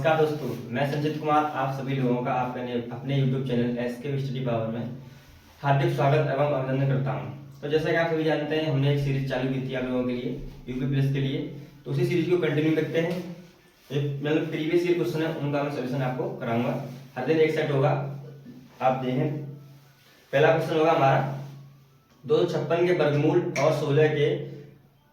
नमस्कार दोस्तों, मैं संजीत कुमार आप सभी लोगों का अपने YouTube channel SK study power में हार्दिक स्वागत एवं अभिनंदन करता हूं। तो जैसा कि आप सभी जानते हैं, हमने एक सीरीज चालू की थी आप लोगों के लिए यूपी प्लस के लिए। तो उसी सीरीज को कंटिन्यू करते हैं। मतलब प्रीवियस ईयर क्वेश्चन है, उनका मैं सोल्यूशन आपको कराऊंगा। हर दिन एक सेट होगा, आप देखें। पहला क्वेश्चन होगा हमारा 256 के वर्गमूल और 16 के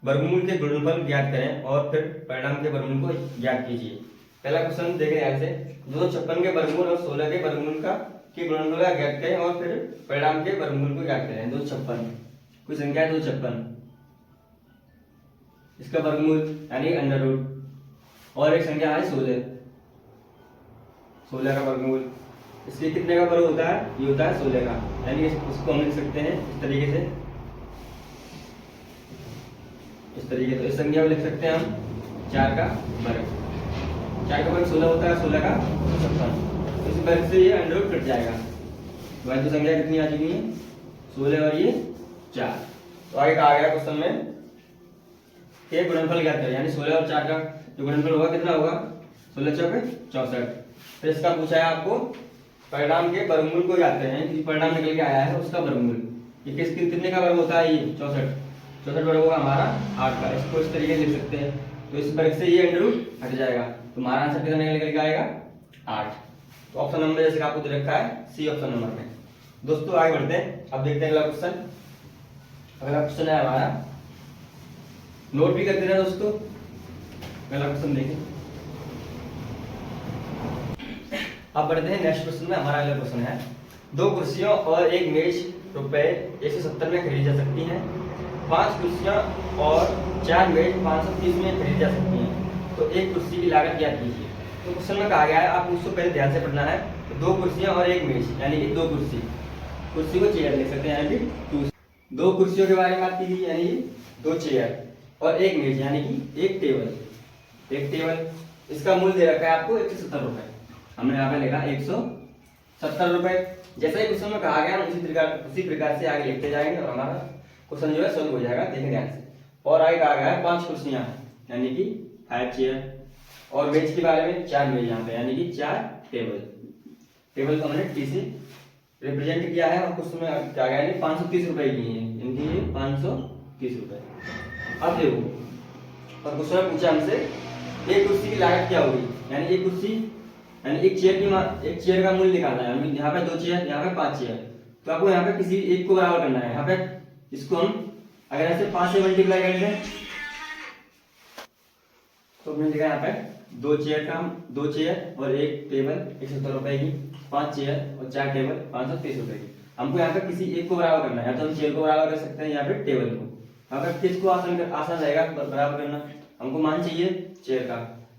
वर्गमूल के गुणनफल ज्ञात करें और फिर परिणाम के वर्गमूल को ज्ञात कीजिए। पहला क्वेश्चन देखें ध्यान से। 256 के वर्गमूल और 16 के वर्गमूल का के गुणनफल का ज्ञात करें और फिर परिणाम के वर्गमूल को ज्ञात करें। 256 कोई संख्या है 256, इसका वर्गमूल यानी अंडर रूट, और एक संख्या है 16 का वर्गमूल। इसके कितने का वर्ग होता है? ये होता है 16 का, यानी उसको हम लिख सकते हैं इस तरीके से, इस तरीके से। इस संख्या को लिख सकते हैं हम 4 का वर्ग। 4 का वर्ग 16 होता है, 16 का 256। इस वर्ग से ये अंडर रूट कट जाएगा। तो आज तो संख्या कितनी आ चुकी है? 16 और ये 4। तो आगे आ गया क्वेश्चन में के गुणनफल ज्ञात करें, यानी 16 और 4 का जो गुणनफल होगा कितना होगा? 16 चौके 64। फिर इसका पूछा है आपको परिणाम के वर्गमूल को ज्ञात करें। परिणाम निकल के आया है उसका वर्गमूल। ये कितने का वर्ग होता है? ये 64 वर्ग होगा हमारा 8 का। इसको इस तरीके से लिख सकते हैं। तो इस वर्ग से ये अंडर रूट हट जाएगा। तो हमारा आंसर कितना निकल के आएगा? 8। तो ऑप्शन नंबर जैसे आपको दे रखा है सी ऑप्शन नंबर में। दोस्तों आगे बढ़ते हैं, अब देखते हैं अगला क्वेश्चन। अगला क्वेश्चन है हमारा, नोट भी कर देना दोस्तों। अगला क्वेश्चन देखें। अब बढ़ते हैं नेक्स्ट क्वेश्चन में। हमारा अगला क्वेश्चन है 2 कुर्सियों और एक मेज रुपए 170 में खरीदी जा सकती हैं। 5 कुर्सियां और 4 मेज 530 में खरीदी जा सकती हैं। तो एक कुर्सी की लागत ज्ञात कीजिए। तो क्वेश्चन में कहा गया है, आप उसको पहले ध्यान से पढ़ना है। 2 कुर्सियां और एक मेज, यानी कि 2 कुर्सी, कुर्सी को चेयर लिख सकते हैं, यानी कि 2 कुर्सियों के बारे में बात की गई, यानी 2 चेयर, और एक मेज यानी कि एक टेबल। एक टेबल, इसका मूल्य दे रखा है आपको 170 रुपए। हमने यहाँ पे लिखा 170 रुपए। जैसा ही क्वेश्चन में कहा गया उसी प्रकार से आगे लिखते जाएंगे और हमारा क्वेश्चन जो है सॉल्व हो जाएगा। देखें ध्यान से। और आगे कहा गया है 5 कुर्सियां, यानी कि 5 चेयर, और मेज के बारे में 4 मेज यहाँ पे, यानी कि 4 टेबल। टेबल को हमने टी से रिप्रेजेंट किया है और क्वेश्चन में क्या गया है 530 रुपए की है, इनकी ये 530 रुपए। अब देखो, और क्वेश्चन में पूछा हमसे एक कुर्सी की लागत क्या होगी, यानी एक कुर्सी यानी एक चेयर का मूल्य निकालना है। यहाँ पे 2 चेयर, यहाँ पे 5 चेयर। तो आपको यहाँ पे किसी एक को बराबर करना है। यहाँ पे इसको हम अगर ऐसे 5 से मल्टीप्लाई कर लें तो हमने लिखा यहाँ पे 2 चेयर और एक टेबल 170 रुपए की, 5 चेयर और 4 टेबल 530 रुपए की। हमको यहाँ पे किसी एक को बराबर करना है, या तो हम चेयर को बराबर कर सकते हैं, यहाँ पे टेबल को। यहाँ पे किसको आसान रहेगा बराबर करना? हमको मान चाहिए चेयर का।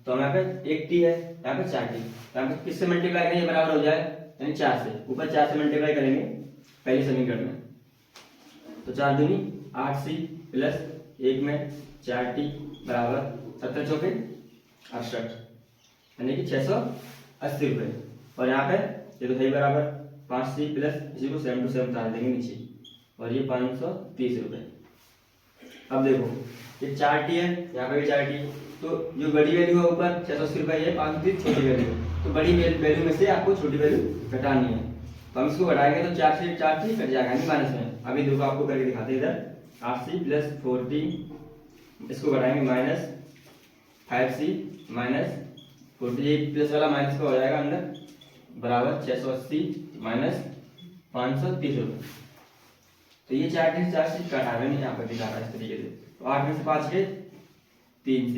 तो हम यहाँ पे एक टी है, यहाँ पे 4 टी। यहाँ पे किससे मल्टीप्लाई करेंगे बराबर हो जाए, यानी 4 से। ऊपर 4 से मल्टीप्लाई करेंगे पहले समीकरण में, तो 4 दूनी 8 सी प्लस 1 में 4 टी बराबर 70 चौके 68, यानी कि 680 रुपए। और यहाँ पे ये तो है बराबर 5 सी प्लस इसी को 7 to 7 डाल देंगे नीचे, और ये 530 रुपए। अब देखो ये 4 टी है, यहाँ पे भी 4 टी। तो जो बड़ी वैल्यू है ऊपर 680 रुपए है, 530 छोटी वैल्यू। तो बड़ी वैल्यू में से आपको छोटी वैल्यू घटानी है। तो हम इसको घटाएंगे तो 4 से 4 टी कट जाएगा, यानी माइनस में। अभी देखो आपको करके दिखाते हैं इधर 8c प्लस 4t, इसको घटाएंगे minus 5c minus 4t, plus वाला माइनस का हो जाएगा अंदर बराबर 680 माइनस 530 रुपए। तो ये 4 से 4 से कटा है, यहाँ पर दिखा रहा है इस तरीके से। तो 8 में से 5 गए 3c,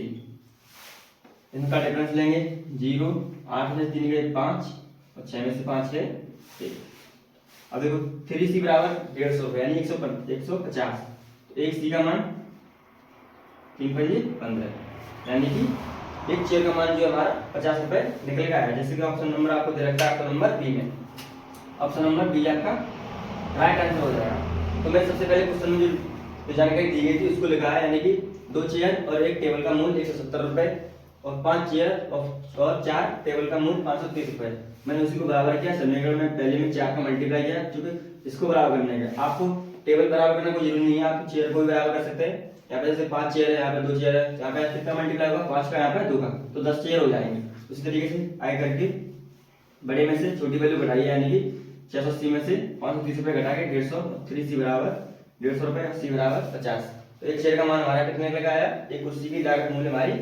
इनका डिफरेंस लेंगे 0। 8 में से 3 गए 5 और 6 में से 5 गए 1। अब देखो 3c बराबर 150 रुपए, यानी 150। तो 1c का मान 3 पंजे 15, यानी कि एक चेयर का मान जो हमारा 50 रुपए निकल गया है। जैसे कि ऑप्शन नंबर आपको दे रखा है, ऑप्शन नंबर बी में। ऑप्शन नंबर बी आपका राइट आंसर हो जाएगा। तो मैं सबसे पहले क्वेश्चन में जो जानकारी दी गई थी उसको लिखा है, यानी कि 2 चेयर और एक टेबल का मूल्य 170 रुपए, और 5 चेयर और 4 टेबल का मूल्य 530 रुपए। मैंने उसी को बराबर किया समीकरण में, पहले में 4 का मल्टीप्लाई किया, क्योंकि इसको बराबर करने का। आपको टेबल बराबर करना कोई जरूरी नहीं है, आप चेयर को भी बराबर कर सकते हैं, यहाँ पे जैसे 5 चेयर है, यहाँ पे 2 चेयर है, यहाँ पे कितना मल्टीप्लाई होगा 5 का, यहाँ पे 2 का, तो 10 चेयर हो जाएंगे। उसी तरीके से आगे करके बड़े में से छोटी वैल्यू घटाइए, यानी कि 680 में से 530 रुपये घटा के 150, 3 सी बराबर 150 रुपये, सी बराबर 50। तो एक शेयर का मान हमारा कितने निकल के आया, एक कुर्सी की लागत मूल्य हमारी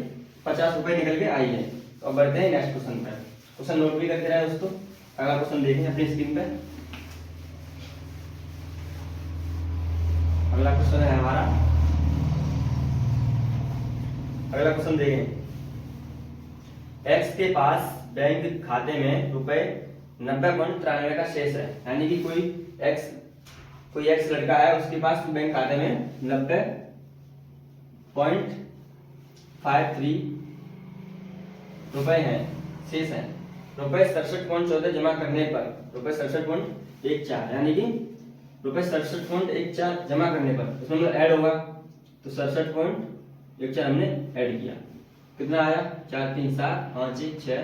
50 रुपये निकल के आई है। तो अब बढ़ते हैं नेक्स्ट क्वेश्चन पर। क्वेश्चन नोट भी करते रहे दोस्तों। अगला क्वेश्चन देखें अपनी स्क्रीन पे। अगला क्वेश्चन है हमारा, अगला क्वेश्चन देखें, एक्स के पास बैंक खाते में रुपए 90.93 का शेष है, यानी कि कोई एक्स लड़का है, उसके पास बैंक खाते में 90.53 रुपए हैं, शेष है। रुपए 67.14 जमा करने पर रुपए 67.14, यानी कि रुपए 67.14 जमा करने पर उसमें मतलब ऐड होगा, तो 67.14 हमने ऐड किया, कितना आया 4 3 7 5 1 6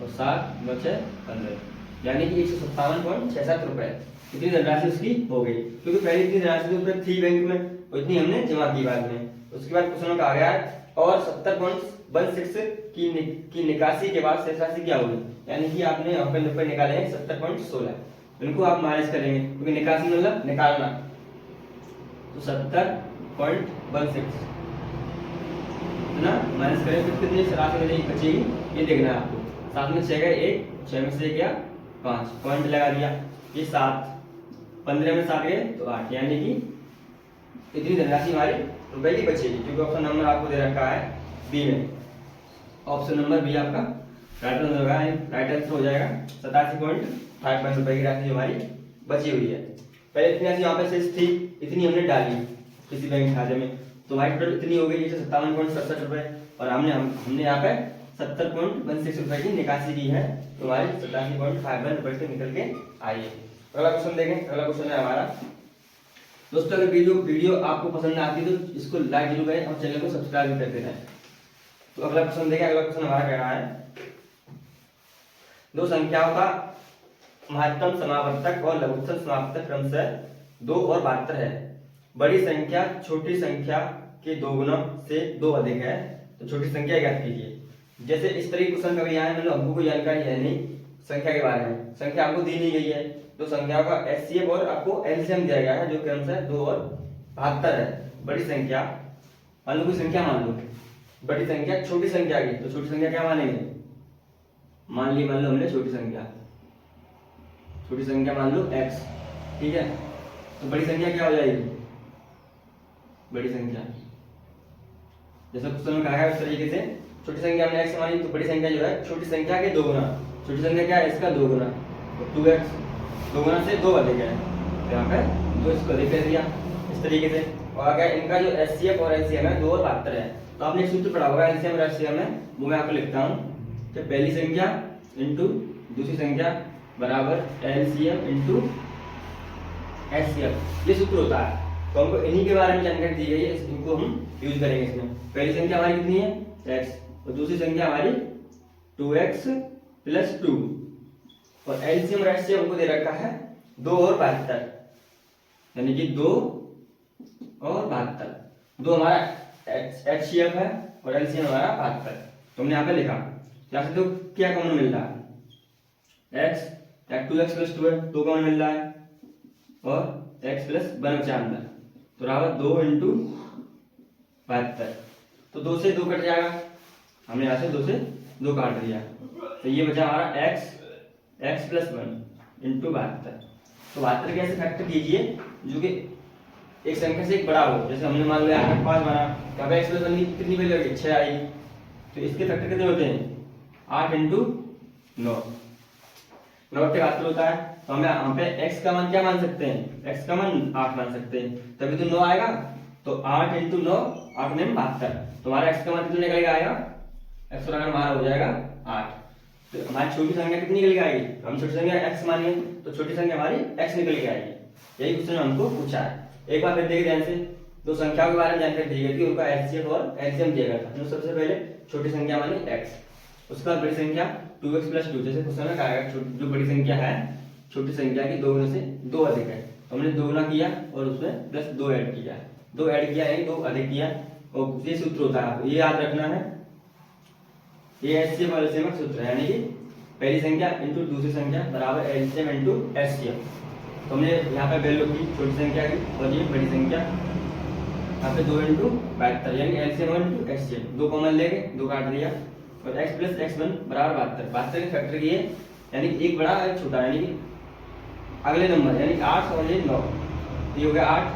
और 7 9 6 15, यानी कि 157.67 रुपए इतनी धनराशि उसकी हो गई। क्योंकि पहले इतनी धनराशि रुपए थी बैंक में, इतनी हमने जमा की बाद में। उसके बाद क्वेश्चन का आ गया और 70.16 की निकासी के बाद शेष राशि क्या होगी, यानी कि आपने यहाँ पे रुपए निकाले हैं 70.16, इनको आप माइनस करेंगे क्योंकि निकासी मतलब निकालना, तो 70.16 ना माइनस करें तो कितनी राशि बचेगी ये देखना है आपको। 7 में 6 गए 1, 6 में से गया 5, पॉइंट लगा दिया, ये 7, 15 में 7 गए तो 8, यानी कि इतनी धनराशि हमारी रुपए की बचेगी। क्योंकि ऑप्शन नंबर आपको दे रखा है बी में, ऑप्शन नंबर बी आपका राइट आंसर होगा, राइट आंसर हो जाएगा 87.55 रुपए की राशि हमारी बची हुई है। पहले इतनी राशि यहाँ पे शेष थी, इतनी हमने डाली किसी बैंक खाते में, तो हमारी टोटल इतनी हो गई 57.67 रुपए, और हमने यहाँ पे 70.16 रुपए की निकासी की है, तो हमारी 87.51 रुपए से निकल के आई है। अगला क्वेश्चन देखें। अगला क्वेश्चन है हमारा दोस्तों, अगर वीडियो आपको पसंद आती है तो इसको लाइक जरूर करें और चैनल को सब्सक्राइब भी करते रहें। तो अगला क्वेश्चन देखें। अगला क्वेश्चन हमारा कह रहा है, दो संख्याओं का महत्तम समावर्तक और लघुत्तम समावर्तक क्रमशः 2 और 72 है। बड़ी संख्या छोटी संख्या के 2 गुना से 2 अधिक है, तो छोटी संख्या ज्ञात कीजिए। जैसे इस तरह के क्वेश्चन कभी आए, मतलब हमको कोई जानकारी है नहीं संख्या के बारे में, संख्या आपको दी नहीं गई है, तो संख्याओं का एचसीएफ और आपको एलसीएम दिया गया है, जो क्रमशः 2 और 72 है। बड़ी संख्या मान लो, कोई संख्या मान लो, बड़ी संख्या छोटी संख्या की, तो छोटी संख्या क्या मानेंगे, मान लो हमने छोटी संख्या मान लो x, ठीक है, तो बड़ी संख्या क्या हो जाएगी, बड़ी संख्या जैसे क्वेश्चन में कहा है उस तरीके से छोटी संख्या हमने x मानी, तो बड़ी संख्या जो है छोटी संख्या के 2 गुना, छोटी संख्या क्या है इसका 2 गुना, तो 2x 2 गुना से 2 अधिक है, तो यहाँ पे 2 इसको अधिक कर दिया इस तरीके से। और अगर इनका जो एचसीएफ और एलसीएम है 2 और 72 है, तो आपने एक सूत्र पढ़ा होगा एलसीएम और एचसीएम में, वो मैं आपको लिखता हूँ कि पहली संख्या इंटू दूसरी संख्या बराबर एलसीएम इंटू एचसीएफ, ये सूत्र होता है। तो हमको इन्हीं के बारे में जानकारी दी गई है, इनको हम यूज करेंगे इसमें। पहली संख्या हमारी कितनी है x, और दूसरी संख्या हमारी 2x प्लस 2, और एलसीएम और एचसीएफ हमको दे रखा है 2 और 72, यानी कि 2 और 72, 2 हमारा एचसीएफ है और एलसीएम हमारा 72, तो हमने यहाँ पे लिखा। यहाँ से तो क्या कॉमन मिल रहा है, x या 2x प्लस 2 है, 2 कॉमन मिल रहा है, और x प्लस 1 बचा अंदर, तो बराबर 2 इंटू 72, तो 2 से 2 कट जाएगा, हमने यहाँ से 2 से 2 काट दिया, तो ये बचा हमारा x प्लस 1 इंटू 72। तो 72 कैसे फैक्टर कीजिए जो कि एक संख्या से एक बड़ा हो, जैसे हमने मान लिया 5 बना, यहाँ पे x प्लस 1 की कितनी वैल्यू होगी 6 आएगी, तो इसके फैक्टर कितने होते हैं 8 इंटू 9, 9 के 72 होता है। तो हमें यहाँ पे x का मान क्या मान सकते हैं, x का मान 8 मान सकते हैं, तभी तो 9 आएगा, तो 8 इंटू 9 8 में 72, तो हमारा x का मान कितना निकल आएगा, x का मान हमारा हो जाएगा 8। तो हमारी छोटी संख्या कितनी निकल के आएगी, हम छोटी संख्या x मानिए, तो छोटी संख्या हमारी x निकल के आएगी। यही क्वेश्चन हमको पूछा है। एक बार फिर देखिए ध्यान से, दो संख्याओं के बारे में जानकारी दी गई थी, उनका एचसीएफ और एलसीएम दिया गया था। सबसे पहले छोटी संख्या मानी x, उसके बाद बड़ी संख्या 2x प्लस 2, जैसे क्वेश्चन में कहा गया जो बड़ी संख्या है छोटी संख्या की 2 गुना से 2 अधिक है, तो हमने 2 गुना किया और उसमें प्लस 2 ऐड किया, 2 ऐड किया यानी 2 अधिक किया। और ये सूत्र होता है, आपको ये याद रखना है, ये एचसीएफ और एलसीएम का सूत्र है, यानी कि पहली संख्या इंटू दूसरी संख्या बराबर एलसीएम इंटू एचसीएफ। तो हमने यहाँ पे वैल्यू की छोटी संख्या की और ये बड़ी संख्या, यहाँ पे 2 इंटू 72 यानी एलसीएम इंटू एचसीएफ, 2 कॉमन लेके 2 काट दिया और x प्लस x1 बराबर 72, 72 के फैक्टर किए यानी एक बड़ा एक छोटा, यानी कि अगले नंबर यानी 8 और ये 9, ये हो गया 8,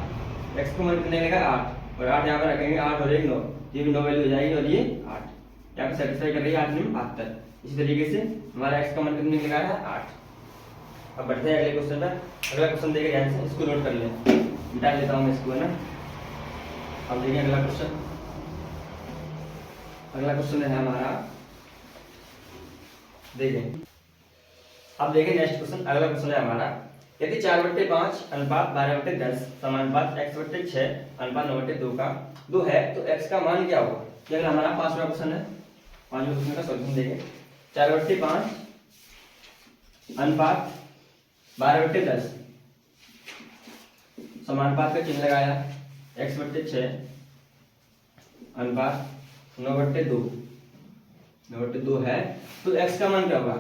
x को मन करने लगा 8 और 8 यहाँ पर रखेंगे 8 और 1 9, ये भी 9 वैल्यू हो जाएगी और ये 8 यहाँ पे सेटिस्फाई कर रही है 8 में 72। इसी तरीके से हमारा x का मन करने लगा है 8। अब बढ़ते हैं अगले क्वेश्चन पर। अगला क्वेश्चन देखिए ध्यान से, इसको नोट कर लें, मिटा लेता हूँ मैं इसको, है ना। अब देखिए अगला क्वेश्चन, अगला क्वेश्चन है हमारा, देखें अब देखें नेक्स्ट क्वेश्चन। अगला क्वेश्चन है हमारा, यदि 4/5 अनुपात 12/10 समानुपात x/6 अनुपात 9/2 का 2 है तो x का मान क्या होगा। ये अगला हमारा 5वां क्वेश्चन है। 5वें क्वेश्चन का सॉल्यूशन देखें। 4/5 अनुपात 12/10 समानुपात का चिन्ह लगाया, x/6 अनुपात 9/2 9/2 है तो x का मान क्या होगा।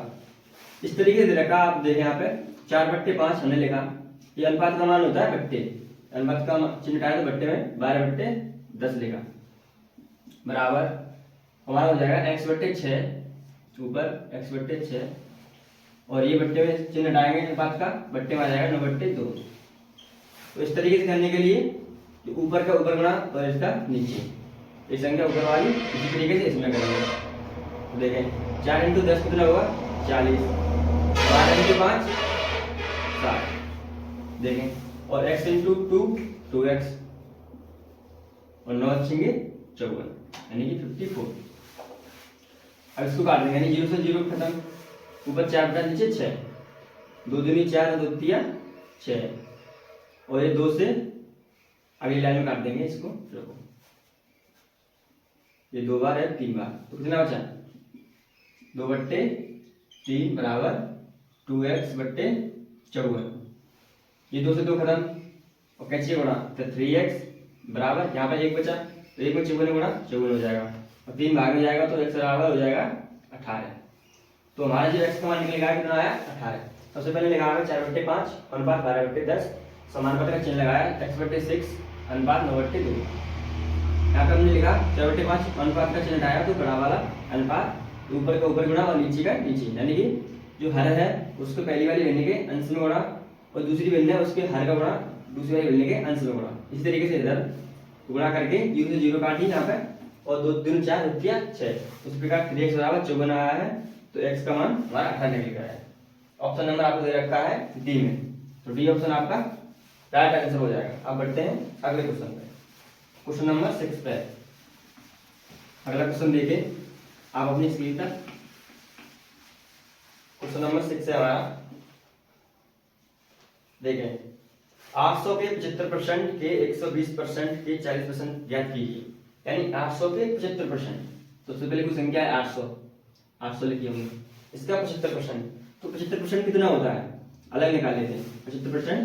इस तरीके से रखा, आप देखें यहाँ पे 4/5 हमने लिखा, ये अनुपात का मान होता है बट्टे, अनुपात का चिन्ह हटाया तो बट्टे में 12/10 लिखा बराबर हमारा हो जाएगा x/6 ऊपर x/6 और ये बट्टे में चिन्ह हटाएंगे अनुपात का, बट्टे में आ जाएगा 9/2। तो इस तरीके से करने के लिए ऊपर का ऊपर गुणा और इसका नीचे, ये संख्या ऊपर वाली इसी तरीके से इसमें करेंगे। तो देखें 4 इंटू 10 कितना होगा 40, 12 इंटू 5 60, देखें और x इंटू 2 2x और 9 अच्छेंगे 54 यानी कि 54। अब इसको काट देंगे यानी 0 से 0 खत्म, ऊपर 4 बटा नीचे 6, 2 दूनी 4 और 2 तिया 6 और ये 2 से अगली लाइन में काट देंगे इसको। ये 2 बार है 3 बार, तो कितना बचा 2/3 बराबर 2x/54। ये 2 से 2 खत्म और कैसे गुणा तो 3x बराबर यहाँ पर 1 बचा तो 1 में 54 गुणा 54 हो जाएगा और 3 भाग में जाएगा तो x बराबर हो जाएगा 18। तो हमारा जो x का मान निकलेगा कितना आया 18। सबसे पहले लगाया 4/5 अनुपात 12/10 समानुपात का चिन्ह लगाया x/6 अनुपात 9/2। यहाँ पे हमने लिखा 4/5 अनुपात का चिन्ह हटाया तो बड़ा वाला अनुपात ऊपर का ऊपर गुणा और नीचे का नीचे, यानी कि जो हर है उसको पहली वाली भिन्न के अंश में गुणा और दूसरी भिन्न है उसके हर का गुणा दूसरी वाली भिन्न के अंश में गुणा। इसी तरीके से इधर गुणा करके 0 से 0 काटी यहाँ पे और 2 3 4 रुपया 6, उस प्रकार 3x बराबर 54 आया है तो x का मान हमारा 18 निकल गया है। ऑप्शन नंबर आपको दे रखा है डी में, तो डी ऑप्शन आपका राइट आंसर हो जाएगा। अब बढ़ते हैं अगले क्वेश्चन पे, क्वेश्चन नंबर 6 पे। अगला क्वेश्चन देखिए आप अपनी स्क्रीन पर, क्वेश्चन नंबर 6 है हमारा, देखें 800 के 75% के 120% के 40% ज्ञात कीजिए, यानी 800 के 75%। तो सबसे पहले कोई संख्या है 800 लिखी हमने, इसका 75%, तो 75% कितना होता है अलग निकाल लेते हैं। 75%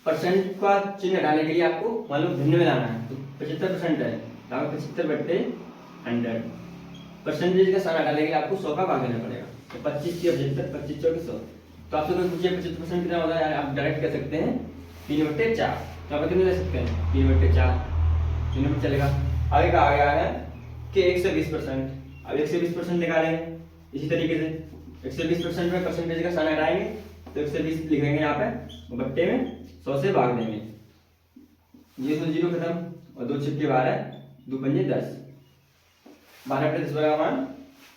परसेंट का चिन्ह हटाने के लिए आपको मालूम भिन्न में लाना है, तो 75% है 75/100, परसेंटेज का स्थान हटाने के लिए आपको 100 का भाग देना पड़ेगा। तो 25 की 75, 25 चौके 100, तो आपसे कोई पूछे 75% कितना होता है, आप डायरेक्ट कह सकते हैं 3/4। तो आप कितने ले सकते हैं 3/4, 3 चलेगा। आगे कहा गया है कि 120%, अब 120% निकालेंगे इसी तरीके से 120% में परसेंटेज का स्थान हटाएंगे तो 120 लिखेंगे यहाँ पे बट्टे में 100 से भाग देंगे, 0 से 0 खत्म और 2 छिपके 12 2 पंजे 10, 12/10 का मान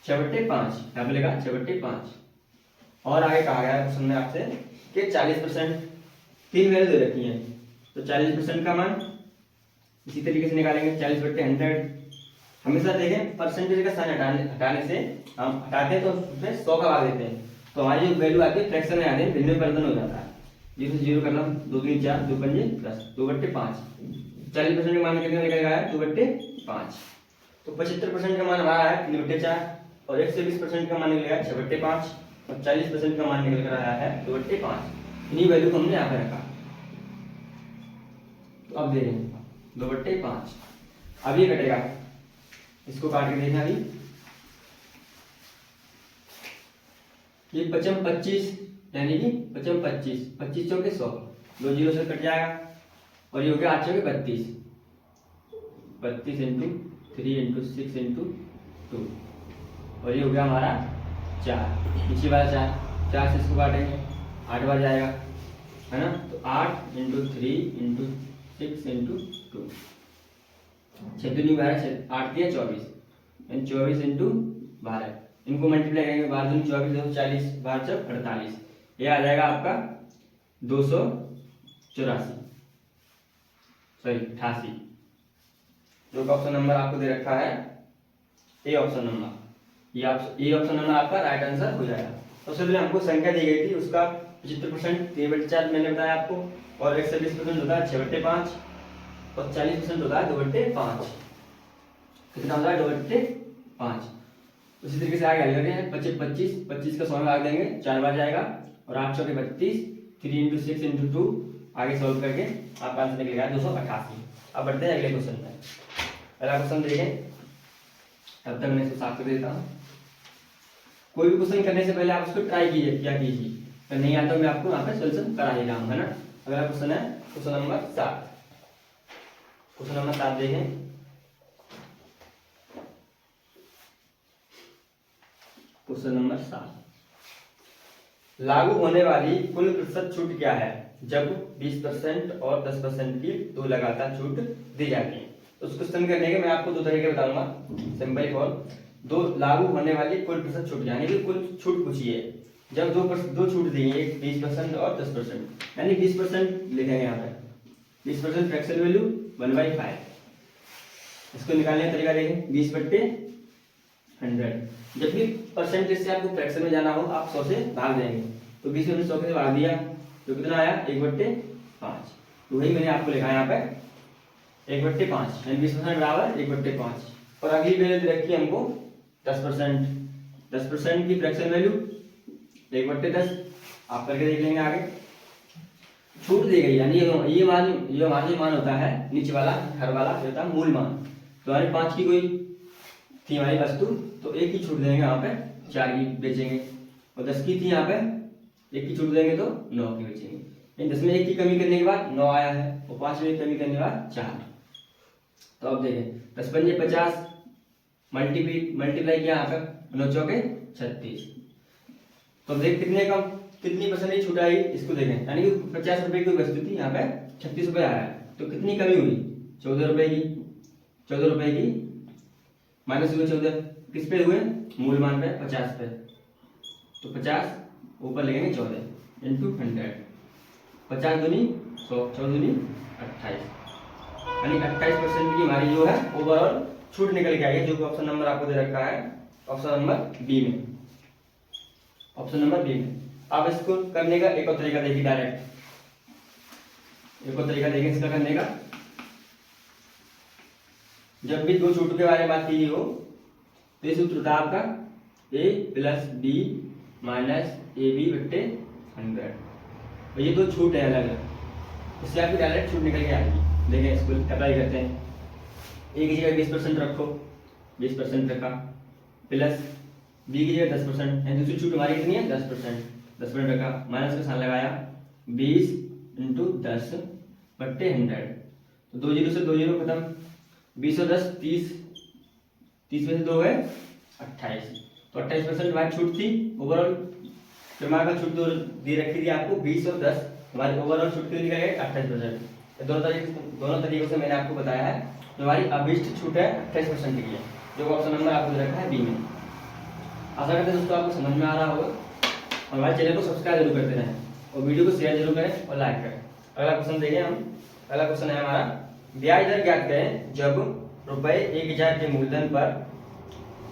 6/5, यहाँ पे लिखा 6/5। और आगे कहा गया है क्वेश्चन में आपसे कि 40% 3 वैल्यू दे रखी है, तो 40% का मान इसी तरीके से निकालेंगे 40/100। हमेशा देखें परसेंटेज का स्थान हटाने से हम हटाते हैं तो उसमें 100 का भाग देते हैं, तो हमारी जो वैल्यू आती है फ्रैक्शन में आते हैं, भिन्न में परिवर्तन हो जाता है। 0 से 0 करना 2 3 4 2 पंजे 10, 2/5। 40% का मान कितना निकल गया है 2/5। तो 75% का मान हमारा है 3/4 और 120% का मान निकल गया 6/5 और 40% का मान निकल कर आया है 2/5। इन्हीं वैल्यू को हमने यहाँ पे रखा। तो अब देखें 2/5, अब ये कटेगा, इसको काट के देखें अभी, ये 25 यानी कि 25 25 चौके 100, 2 जीरो से कट जाएगा और ये हो गया 8 चौके 32, 32 इंटू 3 इंटू 6 इंटू 2 और ये हो गया हमारा 4, नीचे वाला 4 से इसको काटेंगे 8 बार जाएगा, है ना। तो 8 इंटू 3 इंटू 6 इंटू 2, 6 दूनी 12, 8 दिया 24, 24 इंटू 12, इनको मल्टीप्लाई करेंगे, 12 दूनी 24, 40, 12 चौक 48, ये आ जाएगा आपका 284, सॉरी 88, जो ऑप्शन नंबर आपको दे रखा है ए ऑप्शन नंबर, ये ऑप्शन नंबर आपका राइट आंसर हो जाएगा। तो सबसे पहले हमको संख्या दी गई थी, उसका 75% 3/4 मैंने बताया आपको, और 120% होता है 6/5 और 40% होता है 2/5, कितना होता है 2/5। उसी तरीके से आगे आगे हैं 25 का 100 में भाग देंगे, 4 बार जाएगा और 8 चौके 32, 3 इंटू 6 इंटू 2 आगे सॉल्व करके आपका आंसर निकलेगा 288। अब बढ़ते हैं अगले क्वेश्चन में। पहला क्वेश्चन देखें, तब तक मैं इसको साफ कर देता हूँ। कोई भी क्वेश्चन करने से पहले आप उसको ट्राई कीजिए, क्या कीजिए, तो नहीं आता मैं आपको यहाँ पे सोल्यूशन करा ही रहा हूँ, है ना। अगला क्वेश्चन है क्वेश्चन नंबर 7। क्वेश्चन नंबर 7 देखें, क्वेश्चन नंबर 7, लागू होने वाली कुल प्रतिशत छूट क्या है जब 20% और 10% की दो लगातार छूट दी जाती है। तो उस क्वेश्चन करने के मैं आपको दो तरीके बताऊंगा, सिंपल फॉर दो लागू होने वाली कुल प्रतिशत छूट, यानी कि कुल छूट पूछी है जब दो छूट दी है, 20% और 10%, यानी 20% लिखेंगे यहाँ पे 20% फ्रैक्शन वैल्यू 1/5। इसको निकालने का तरीका देखें, 20/100। जब भी परसेंटेज से आपको फ्रैक्शन में जाना हो आप 100 से भाग देंगे, तो 20 में 100 से भाग दिया तो कितना आया 1/5। तो वही मैंने आपको लिखा है यहाँ पे 1/5, यानी 20% बराबर 1/5। और अगली वैल्यू रखी हमको 10%, 10% की फ्रैक्शन वैल्यू 1/10, आप करके देख लेंगे आगे। छूट दी गई यानी ये हमारा मान होता है नीचे वाला, हर वाला होता है मूल मान। तो हमारे 5 की कोई थी हमारी वस्तु, तो 1 की छूट देंगे यहाँ पे 4 की बेचेंगे, और 10 की थी यहाँ पे 1 की छूट देंगे तो 9 की बेचेंगे। 10 में 1 की कमी करने के बाद 9 आया है, और 5 में कमी करने के बाद 4। तो अब देखें 10 पंजे 50, मल्टीप्लाई किया यहाँ पे 9 चौके 36। तो देख कितनी परसेंटेज छूट आई, इसको देखें, यानी कि 50 रुपए की वस्तु थी, यहाँ पे 36 रुपए आया, तो कितनी कमी हुई 14 रुपए की। 14 रुपए की माइनस हुए 14, किस पे हुए मूल मान पे 50 पे, तो 50 ऊपर लगेंगे 14 इंटू 100, 50 दूनी 100, 14 दूनी 28, यानी 28% की हमारी जो है ओवरऑल छूट निकल के आई है, जो कि ऑप्शन नंबर आपको दे रखा है ऑप्शन नंबर बी में, ऑप्शन नंबर बी में। आप इसको करने का एक और तरीका देखिए, डायरेक्ट एक और तरीका देखिए इसका करने का। जब भी दो छूट के बारे में बात की हो तो ये सूत्र था आपका a plus B minus A B बट्टे 100। ये दो छूट है अलग अलग, इससे आपकी डायरेक्ट छूट निकल के आएगी। देखिए इसको अप्लाई करते हैं, ए की जगह 20% रखो, 20% रखा, प्लस बी की जगह 10%, यानी दूसरी छूट हमारी कितनी है 10% रखा, माइनस का साइन लगाया 20 इंटू 10 बट्टे 100। तो 2 जीरो से 2 जीरो खत्म, 20 और 10 30, 30 में से 2 है 28, तो 28% हमारी छूट थी ओवरऑल। फिर हमारे पास छूट दो दी रखी थी आपको 20 और 10, हमारी ओवरऑल छूट कितनी निकल गई 28%। दोनों तरीकों से मैंने आपको बताया है, तो हमारी अभीष्ट छूट है 28% की है, जो ऑप्शन नंबर आपको दे रखा है बी में। आशा करते हैं दोस्तों आपको समझ में आ रहा होगा, और हमारे चैनल को सब्सक्राइब जरूर करते रहें और वीडियो को शेयर जरूर करें और लाइक करें। अगला क्वेश्चन देखें हम, अगला क्वेश्चन है हमारा ब्याज दर ज्ञात करें जब ₹1000 के मूलधन पर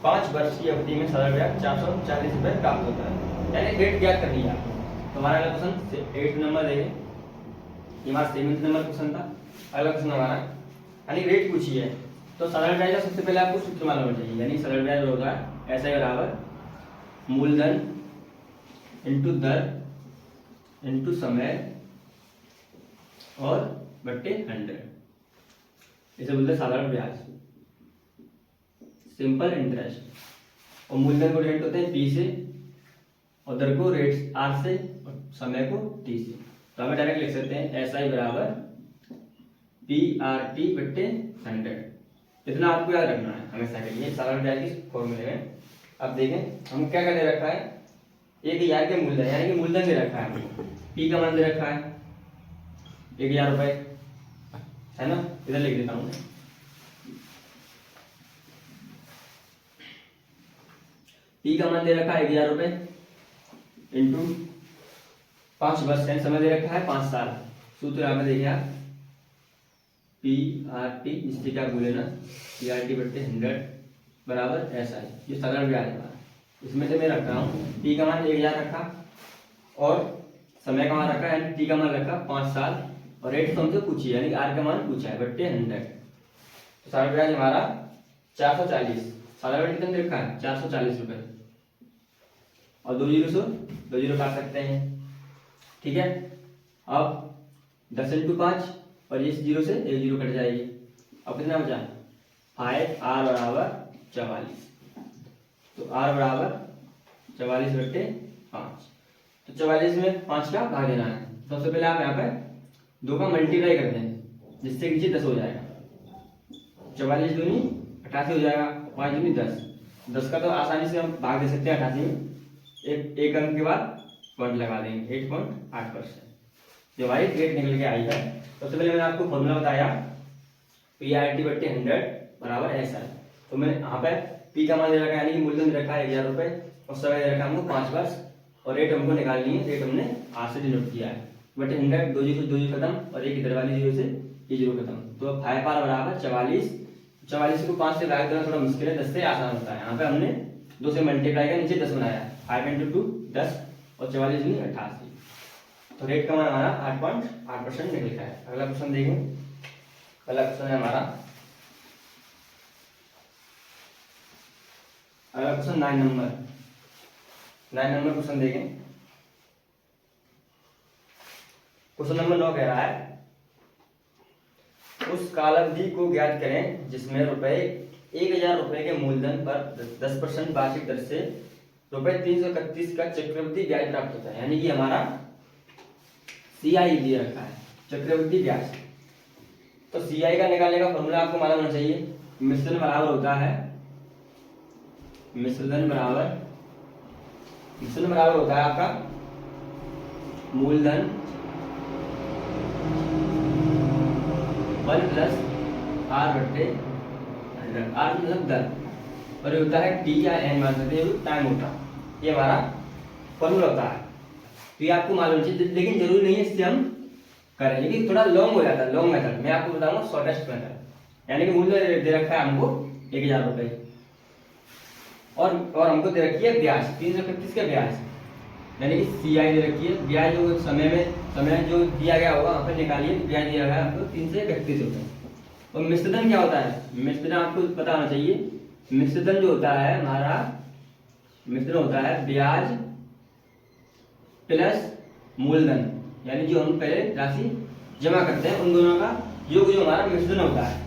5 वर्ष की अवधि में सरल ब्याज 440 रुपए प्राप्त होता है, यानी रेट ज्ञात करनी है आपको। तो हमारा अगला क्वेश्चन 8 नंबर देखें, ये हमारा 7th नंबर क्वेश्चन था। अगला क्वेश्चन हमारा यानी रेट पूछी है, तो सरल ब्याज का सबसे पहले आपको सूत्र मालूम होना चाहिए, यानी सरल ब्याज होगा ऐसा बराबर मूलधन इंटू दर इंटू समय और बट्टे 100, इसे बोलते हैं साधारण ब्याज, सिंपल इंटरेस्ट। और मूलधन को रेट होते हैं पी से, और दर को रेट आर से, और समय को टी से। तो हमें डायरेक्ट लिख सकते हैं एस आई बराबर पी आर टी बट्टे 100। इतना आपको याद रखना है हमेशा के लिए साधारण ब्याज की फॉर्मूले में। अब देखें हम क्या क्या दे रखा है, 1000 के मूलधन यानी कि मूलधन दे रखा है, पी का मान दे रखा है 1000 रुपए, है ना। इधर लिख देता हूँ, पी का मान दे रखा है 1000 रुपए इंटू 5 वर्ष, समय दे रखा है 5 साल। सूत्र आपने देखे आप, पी आर टी जिससे क्या बोले ना, पी आर टी बट्टे 100 बराबर एस आई, ये साधारण ब्याज है। इसमें से मैं रख रहा हूँ पी का मान 1000 रखा और समय का मान रखा है, टी का मान रखा 5 साल, और रेट तो हमसे पूछी यानी कि आर का मान पूछा है बट्टे 100। तो साधारण ब्याज हमारा 440, साधारण कितने रखा है 440 रुपए, और 2 जीरो काट सकते हैं, ठीक है। अब 10 इंटू 5, और इस जीरो से एक जीरो कट जाएगी। अब कितना बचा 5 आर बराबर 44, तो आर बराबर 44 बट्टे 5। तो 44 में 5 का भाग देना है। सबसे पहले आप यहाँ पे 2 का मल्टीप्लाई करते हैं जिससे नीचे 10 हो जाएगा, 44 दूनी 88 हो जाएगा, 5 दूनी 10, 10 का तो आसानी से हम भाग दे सकते हैं 88 में, एक अंक के बाद पॉइंट लगा देंगे 8.8%, जो हमारी रेट निकल के आई है। सबसे पहले मैंने आपको फॉर्मूला बताया पी आर टी बट्टे 100 बराबर एस आई। तो मैंने यहाँ पे पी का मान दे रखा है यानी कि मूलधन दे रखा है 1000 रुपए, और समय दे रखा है हमको 5 वर्ष, और रेट हमको निकालनी है, रेट हमने आर से डिनोट किया है बट्टे 100, 2 जीरो खत्म, और एक इधर वाली जीरो से ये जीरो खत्म। तो 5 आर बराबर 44, 44 को 5 से भाग देना थोड़ा मुश्किल है, 10 से आसान होता है। यहाँ पे हमने 2 से मल्टीप्लाई कर नीचे 10 बनाया, 5 इंटू 2 10, और 44 दूनी 88, तो रेट का मान हमारा 8.8% निकल का है। अगला क्वेश्चन देखें, अगला क्वेश्चन है हमारा, अगला क्वेश्चन 9 नंबर क्वेश्चन देखें। क्वेश्चन नंबर 9 कह रहा है उस कालावधि को ज्ञात करें जिसमें 1000 रुपए के मूलधन पर 10% वार्षिक दर से ₹331 का चक्रवृद्धि ब्याज प्राप्त होता है। यानी कि हमारा सीआई दिए रखा है चक्रवृद्धि ब्याज। तो सीआई का निकालने का फॉर्मूला आपको मालूम होना चाहिए, मिश्रण बराबर होता है, मिश्रण बराबर होता है आपका मूलधन 1 प्लस आर बट्टे 100, आर मतलब दर, और ये होता है टी या एन मान सकते हैं, टाइम होता है, ये हमारा फॉर्मूला होता है। तो ये आपको मालूम चाहिए, लेकिन जरूरी नहीं है इससे हम करें, लेकिन थोड़ा लॉन्ग हो जाता है, लॉन्ग मेथड मैं आपको बताऊंगा शॉर्टेस्ट मेथड। यानी कि मूल्य दे रखा है हमको 1000 रुपए, और हमको दे रखी है ब्याज 331 का ब्याज, यानी कि सीआई दे रखी है, ब्याज जो समय जो दिया गया होगा वहां पर निकालिए, ब्याज दिया गया आपको 331 रुपए। और मिश्रधन क्या होता है, मिश्रधन आपको पता होना चाहिए, मिश्रधन जो होता है हमारा, मिश्रधन होता है ब्याज प्लस मूलधन, यानी जो हम पहले राशि जमा करते हैं उन दोनों का योग जो हमारा मिश्रधन होता है।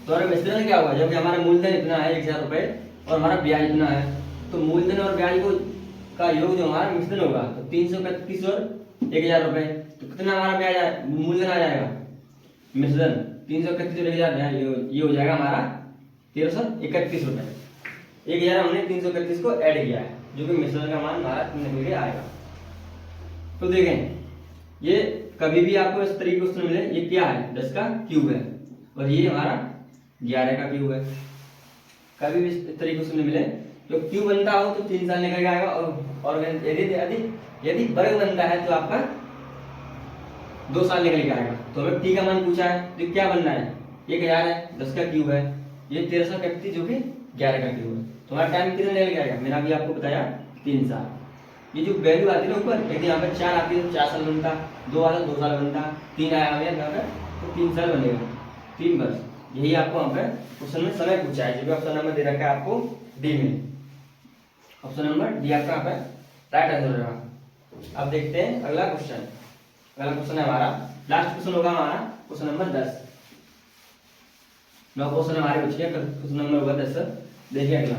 तो हमारा मिश्रधन क्या होगा, जब हमारा मूलधन इतना है 1000 रुपए और हमारा ब्याज इतना है, तो मूलधन और ब्याज को का योग जो हमारा मिश्रधन होगा, तो 331 और 1000 रुपए, तो कितना हमारा ब्याज मूलधन आ जाएगा, मिश्रधन 331 और 1000, ये हो जाएगा हमारा 1331 रुपए। 1000 हमने 331 को ऐड किया है, जो कि मिश्रधन का मान हमारा निकल के आएगा। तो देखें ये कभी भी आपको इस तरीके का क्वेश्चन मिले, ये क्या है 10 का क्यूब है, और ये हमारा 11 का क्यूब है। कभी भी इस तरीके से मिले तो क्यूब बनता हो तो 3 साल निकल जाएगा, और यदि वर्ग बनता है तो आपका 2 साल निकल के आएगा। तो हमें टी का मान पूछा है, तो क्या बनना है 1000 है, 10 का क्यूब है, ये 1331 जो कि 11 का क्यूब है। तो हमारा टाइम कितना निकल जाएगा, मैंने अभी आपको बताया 3 साल। ये जो वैल्यू आती है ना ऊपर, यदि यहाँ पर 4 आती है तो 4 साल बनता, 2 आता है 2 साल बनता, 3 आया यहाँ पर तो 3 साल बनेगा, 3 वर्ष। यही आपको यहाँ पर क्वेश्चन में समय पूछा है, जो भी ऑप्शन नंबर दे रखा है आपको डी में, ऑप्शन नंबर डी आपका यहाँ पे राइट आंसर होगा। अब देखते हैं अगला क्वेश्चन। अगला क्वेश्चन है हमारा, लास्ट क्वेश्चन होगा हमारा क्वेश्चन नंबर 10। 9 क्वेश्चन हमारे बच गए, क्वेश्चन नंबर होगा 10। देखिए अगला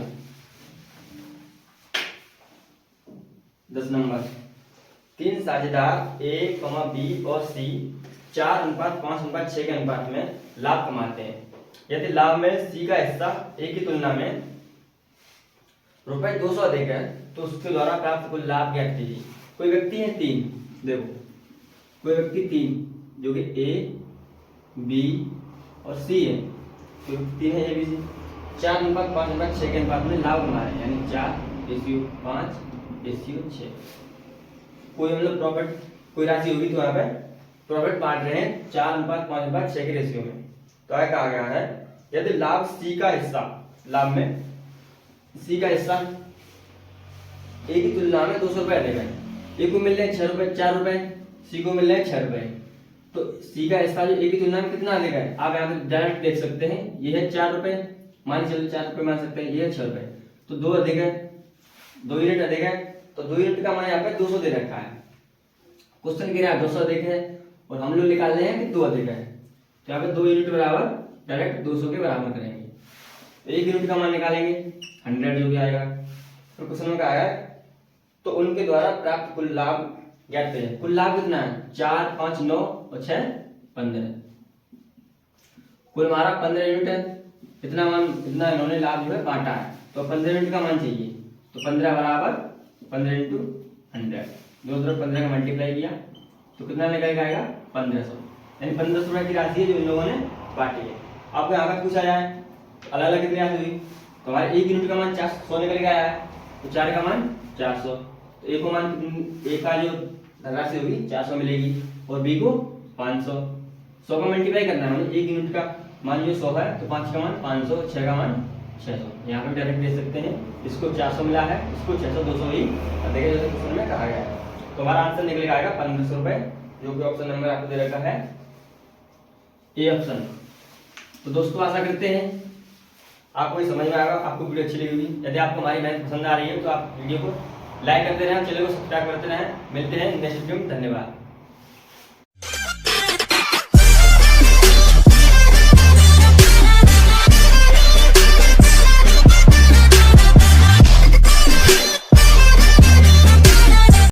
10 नंबर, 3 साझेदार ए, बी और सी 4:5:6 के अनुपात में लाभ कमाते हैं। यदि लाभ में सी का हिस्सा ए की तुलना में रुपए 200 अधिक है तो उसके द्वारा प्राप्त कुल लाभ ज्ञात कीजिए। कोई व्यक्ति है 3, देखो कोई व्यक्ति 3 जो कि ए, बी और सी है, तो 3 है ए, बी, सी, 4:5:6 के अनुपात में लाभ कमा रहे हैं, यानी 4:5:6। कोई मतलब प्रॉफिट कोई राशि होगी तो यहाँ पे प्रॉफिट बांट रहे हैं 4:5:6 के रेशियो में। तो आगे कहा गया है यदि लाभ सी का हिस्सा, लाभ में सी का हिस्सा ए की तुलना में 200 रुपए अधिक है, ए को मिल रहे हैं 6 रुपए, 4 रुपए, सी को मिल रहे हैं 6 रुपए, तो सी का हिस्सा जो ए की तुलना में कितना अधिक है, आप यहाँ पे डायरेक्ट देख सकते हैं। ये है 4 रुपए, मान चलो 4 रुपए मान सकते हैं, ये है 6 रुपए, तो 2 अधिक है, 2 यूनिट अधिक है, तो 2 यूनिट का मान यहाँ पे 200 दे रखा है। क्वेश्चन कह रहा है 200 अधिक है और हम लोग निकाल रहे हैं कि 2 अधिक है, तो यहाँ पे 2 यूनिट बराबर डायरेक्ट 200 के बराबर करेंगे। तो 1 यूनिट का मान निकालेंगे 100 जो भी आएगा। तो क्वेश्चन में कहा है तो उनके द्वारा प्राप्त कुल लाभ ज्ञात करें। कुल लाभ कितना है, 4, 5, 9 और 6, 15। कुल हमारा 15 यूनिट है, इतना इन्होंने लाभ जो है बांटा है, तो 15 यूनिट का मान चाहिए। तो 15 बराबर 15 × 100, दो तरफ 15 का मल्टीप्लाई किया तो कितना निकल जाएगा 1500, यानी 1500 रुपए की राशि है जो इन लोगों ने बांटी है। आपको यहाँ पर पूछा जाए अलग अलग कितनी राशि हुई, तो हमारे 1 यूनिट का मान 400 निकल के आया है, तो 4 का मान 400, तो ए को मान ए का जो राशि होगी 400 मिलेगी और बी को 500। 100 का मल्टीप्लाई करना है, 1 यूनिट का मान जो 100 है तो 5 का मान 500, 6 का मान 600। यहाँ पे डायरेक्ट दे सकते हैं, इसको 400 मिला है, इसको 600, 200 ही देखिए जैसे क्वेश्चन में कहा गया है। तो हमारा आंसर निकल आएगा 1500 रुपए, जो कि ऑप्शन नंबर आपको दे रखा है ए ऑप्शन। तो दोस्तों आशा करते हैं आपको ये समझ में आएगा, आपको वीडियो अच्छी लगी होगी। यदि आपको हमारी मेहनत पसंद आ रही है तो आप वीडियो को लाइक करते रहें, चैनल को सब्सक्राइब करते रहें। मिलते हैं नेक्स्ट वीडियो में, धन्यवाद।